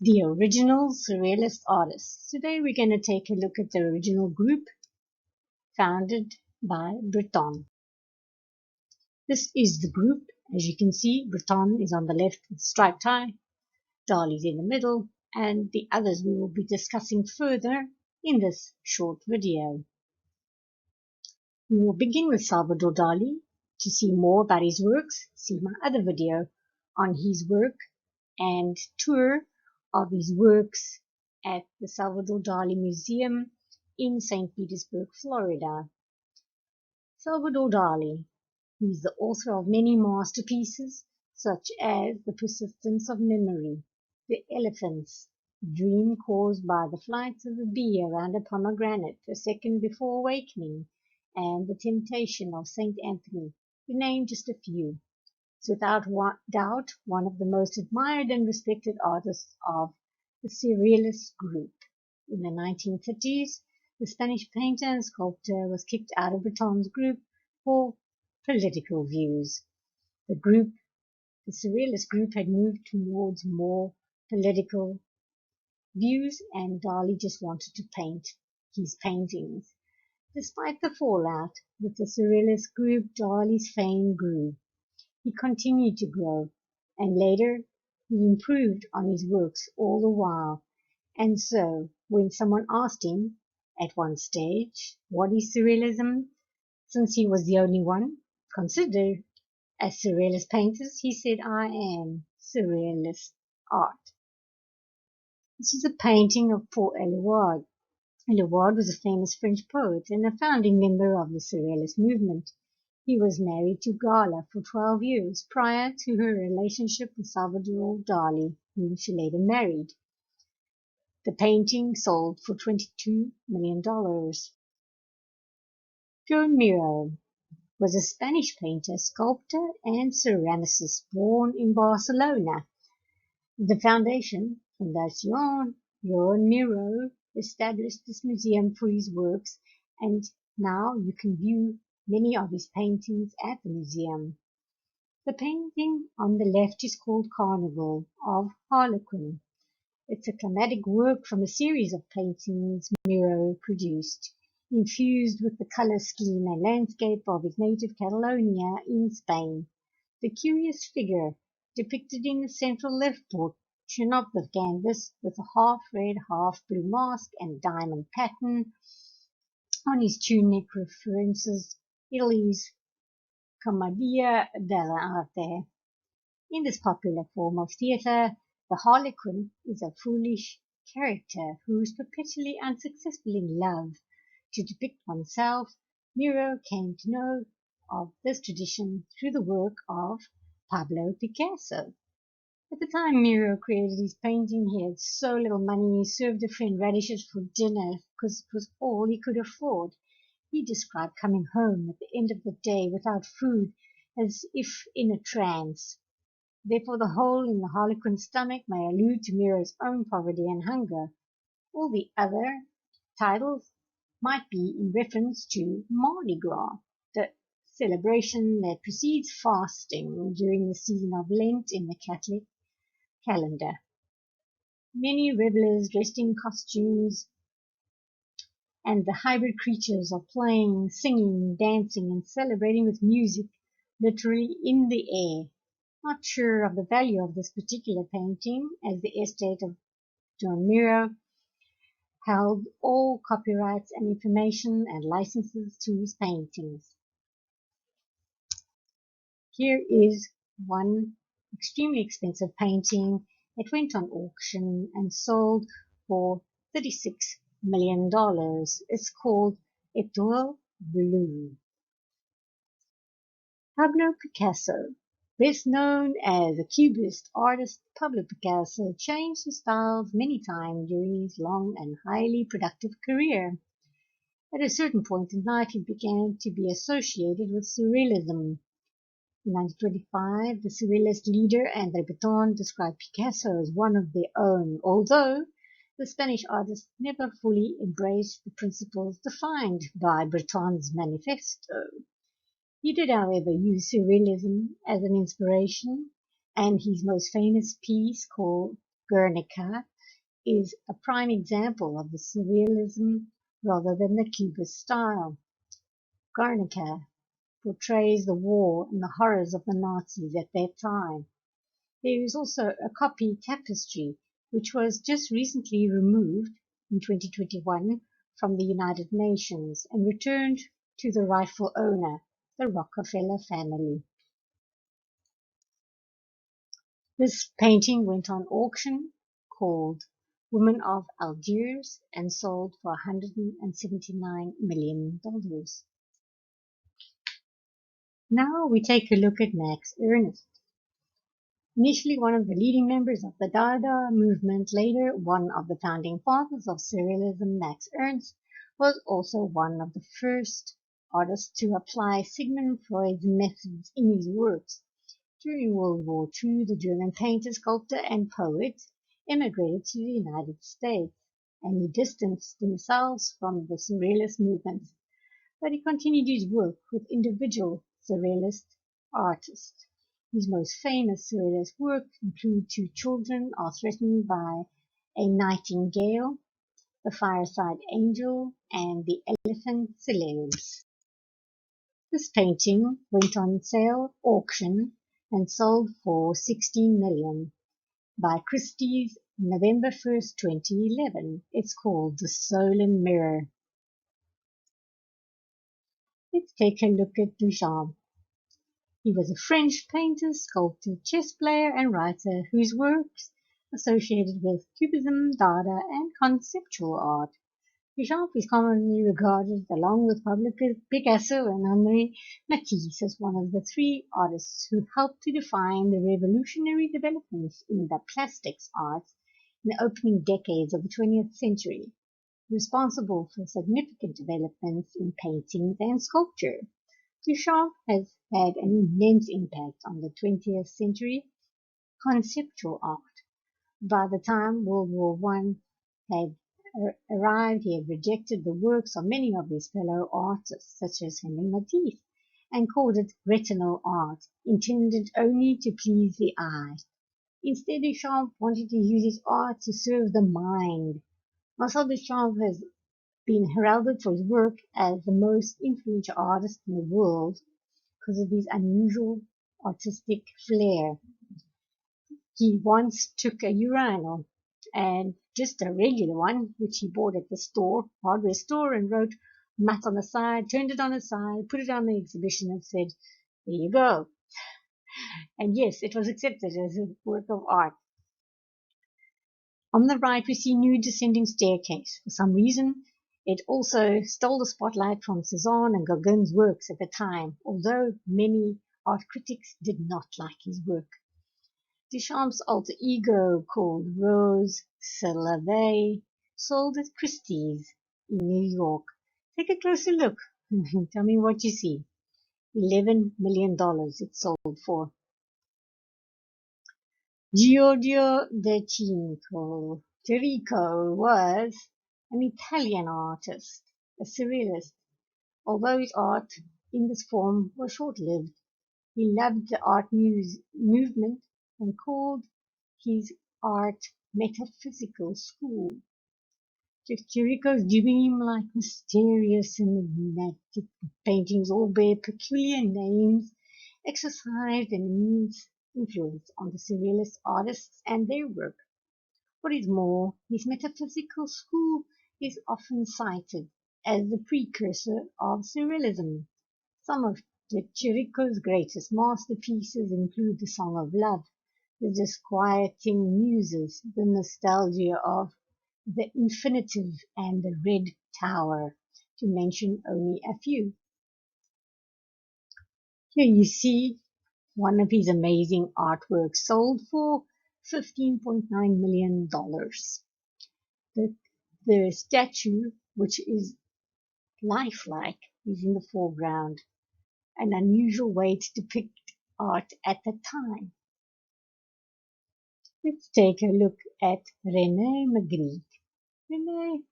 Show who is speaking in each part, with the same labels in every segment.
Speaker 1: The original Surrealist artists. Today we're going to take a look at the original group founded by Breton. This is the group. As you can see, Breton is on the left with striped tie, Dali's in the middle, and the others we will be discussing further in this short video. We will begin with Salvador Dali. To see more about his works, see my other video on his work and tour of his works at the Salvador Dali Museum in St. Petersburg, Florida. Salvador Dali, he is the author of many masterpieces such as The Persistence of Memory, The Elephants, Dream Caused by the Flights of a Bee Around a Pomegranate, A Second Before Awakening, and The Temptation of St. Anthony, to name just a few. It's without doubt one of the most admired and respected artists of the Surrealist group. In the 1930s, the Spanish painter and sculptor was kicked out of Breton's group for political views. The Surrealist group had moved towards more political views, and Dali just wanted to paint his paintings. Despite the fallout with the Surrealist group, Dali's fame grew. He continued to grow, and later he improved on his works all the while. And so, when someone asked him at one stage, what is Surrealism? Since he was the only one considered as Surrealist painters, he said, I am Surrealist art. This is a painting of Paul Éluard. Éluard was a famous French poet and a founding member of the Surrealist movement. He was married to Gala for 12 years prior to her relationship with Salvador Dali, whom she later married. The painting sold for $22 million. Joan Miró was a Spanish painter, sculptor, and ceramicist born in Barcelona. The foundation, Fundación Joan Miró, established this museum for his works, and now you can view many of his paintings at the museum. The painting on the left is called Carnival of Harlequin. It's a climatic work from a series of paintings Miró produced, infused with the color scheme and landscape of his native Catalonia in Spain. The curious figure depicted in the central left portion of the canvas with a half red, half blue mask and diamond pattern on his tunic references Italy's Commedia dell'arte. In this popular form of theatre, the harlequin is a foolish character who is perpetually unsuccessful in love. To depict oneself, Miró came to know of this tradition through the work of Pablo Picasso. At the time Miró created his painting, he had so little money he served a friend radishes for dinner because it was all he could afford. He described coming home at the end of the day without food as if in a trance. Therefore the hole in the harlequin's stomach may allude to Miró's own poverty and hunger. All the other titles might be in reference to Mardi Gras, the celebration that precedes fasting during the season of Lent in the Catholic calendar. Many revelers dressed in costumes and the hybrid creatures are playing, singing, dancing, and celebrating with music literally in the air. Not sure of the value of this particular painting, as the estate of Joan Miró held all copyrights and information and licenses to his paintings. Here is one extremely expensive painting that went on auction and sold for $36 million. It's called Étoile Bleue. Pablo Picasso, best known as a Cubist artist, Pablo Picasso changed his styles many times during his long and highly productive career. At a certain point in life, he began to be associated with Surrealism. In 1925, the Surrealist leader André Breton described Picasso as one of their own, although the Spanish artist never fully embraced the principles defined by Breton's manifesto. He did, however, use Surrealism as an inspiration, and his most famous piece, called Guernica is a prime example of the Surrealism rather than the Cubist style. Guernica portrays the war and the horrors of the Nazis at that time. There is also a copy tapestry which was just recently removed in 2021 from the United Nations and returned to the rightful owner, the Rockefeller family. This painting went on auction called Women of Algiers and sold for $179 million. Now we take a look at Max Ernst. Initially one of the leading members of the Dada movement, later one of the founding fathers of Surrealism, Max Ernst was also one of the first artists to apply Sigmund Freud's methods in his works. During World War II, the German painter, sculptor, and poet emigrated to the United States, and he distanced himself from the Surrealist movement, but he continued his work with individual Surrealist artists. His most famous Surrealist works include Two Children Are Threatened by a Nightingale, The Fireside Angel, and The Elephant Celebs. This painting went on sale auction and sold for $16 million by Christie's November 1st, 2011. It's called The Stolen Mirror. Let's take a look at Duchamp. He was a French painter, sculptor, chess player, and writer whose works associated with Cubism, Dada, and conceptual art. Duchamp is commonly regarded, along with Pablo Picasso and Henri Matisse, as one of the three artists who helped to define the revolutionary developments in the plastics arts in the opening decades of the 20th century, responsible for significant developments in painting and sculpture. Duchamp has had an immense impact on the 20th century conceptual art. By the time World War I had arrived, he had rejected the works of many of his fellow artists, such as Henri Matisse, and called it retinal art, intended only to please the eye. Instead, Duchamp wanted to use his art to serve the mind. Marcel Duchamp has been heralded for his work as the most influential artist in the world because of his unusual artistic flair. He once took a urinal, and just a regular one, which he bought at the store, hardware store, and wrote "Matt" on the side, turned it on the side, put it on the exhibition, and said, "There you go." And yes, it was accepted as a work of art. On the right, we see New Descending Staircase. For some reason, it also stole the spotlight from Cézanne and Gauguin's works at the time, although many art critics did not like his work. Duchamp's alter ego, called Rose Salavey, sold at Christie's in New York. Take a closer look. Tell me what you see. $11 million it sold for. Giorgio de Chirico was an Italian artist, a surrealist. Although his art in this form was short-lived, he loved the art movement and called his art metaphysical school. Chirico's dream-like, mysterious, and enigmatic paintings all bear peculiar names, exercised an immense influence on the surrealist artists and their work. What is more, his metaphysical school is often cited as the precursor of surrealism. Some of de Chirico's greatest masterpieces include The Song of Love, The Disquieting Muses, The Nostalgia of the Infinitive, and The Red Tower, to mention only a few. Here you see one of his amazing artworks sold for $15.9 million. The statue, which is lifelike, is in the foreground, an unusual way to depict art at the time. Let's take a look at Rene Magritte. Rene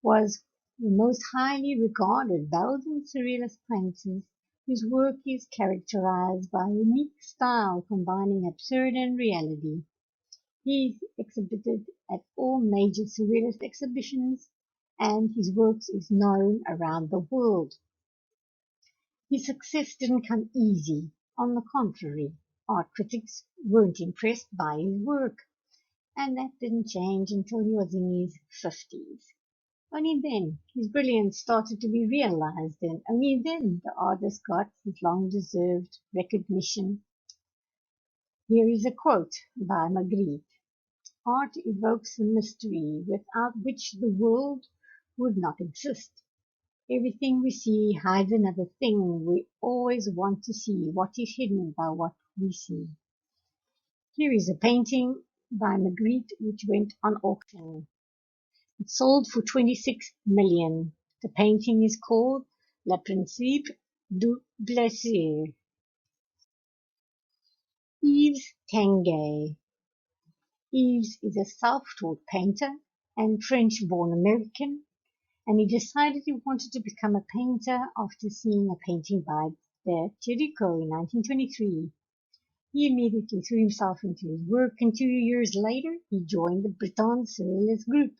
Speaker 1: was the most highly regarded Belgian surrealist painter whose work is characterized by a unique style combining absurd and reality. He exhibited at all major Surrealist exhibitions, and his works is known around the world. His success didn't come easy. On the contrary, art critics weren't impressed by his work, and that didn't change until he was in his 50s. Only then his brilliance started to be realized, and only then the artist got his long-deserved recognition. Here is a quote by Magritte. Art evokes a mystery without which the world would not exist. Everything we see hides another thing. We always want to see what is hidden by what we see. Here is a painting by Magritte which went on auction. It sold for 26 million. The painting is called Le Principe du Plaisir. Yves Tanguy. Yves is a self-taught painter and French-born American, and he decided he wanted to become a painter after seeing a painting by de Chirico in 1923. He immediately threw himself into his work, and 2 years later he joined the Breton Surrealist group.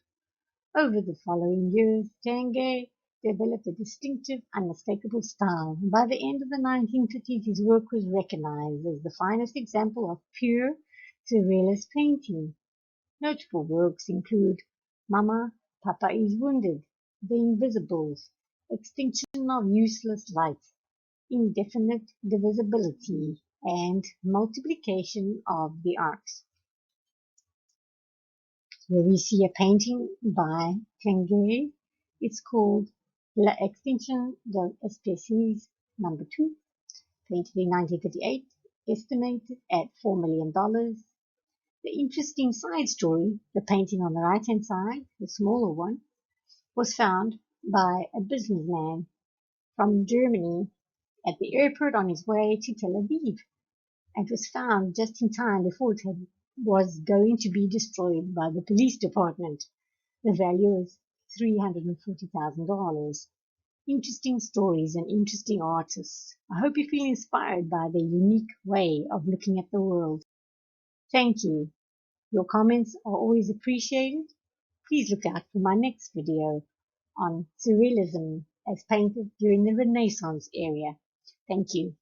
Speaker 1: Over the following years, Tanguy developed a distinctive, unmistakable style, and by the end of the 1950s his work was recognized as the finest example of pure Surrealist painting. Notable works include Mama, Papa is Wounded, The Invisibles, Extinction of Useless Light, Indefinite Divisibility, and Multiplication of the Arcs. Here we see a painting by Tanguy. It's called La Extinction de l'Espèces No. 2, painted in 1958, estimated at $4 million. The interesting side story, the painting on the right-hand side, the smaller one, was found by a businessman from Germany at the airport on his way to Tel Aviv. It was found just in time before it was going to be destroyed by the police department. The value is $340,000. Interesting stories and interesting artists. I hope you feel inspired by their unique way of looking at the world. Thank you. Your comments are always appreciated. Please look out for my next video on Surrealism as painted during the Renaissance era. Thank you.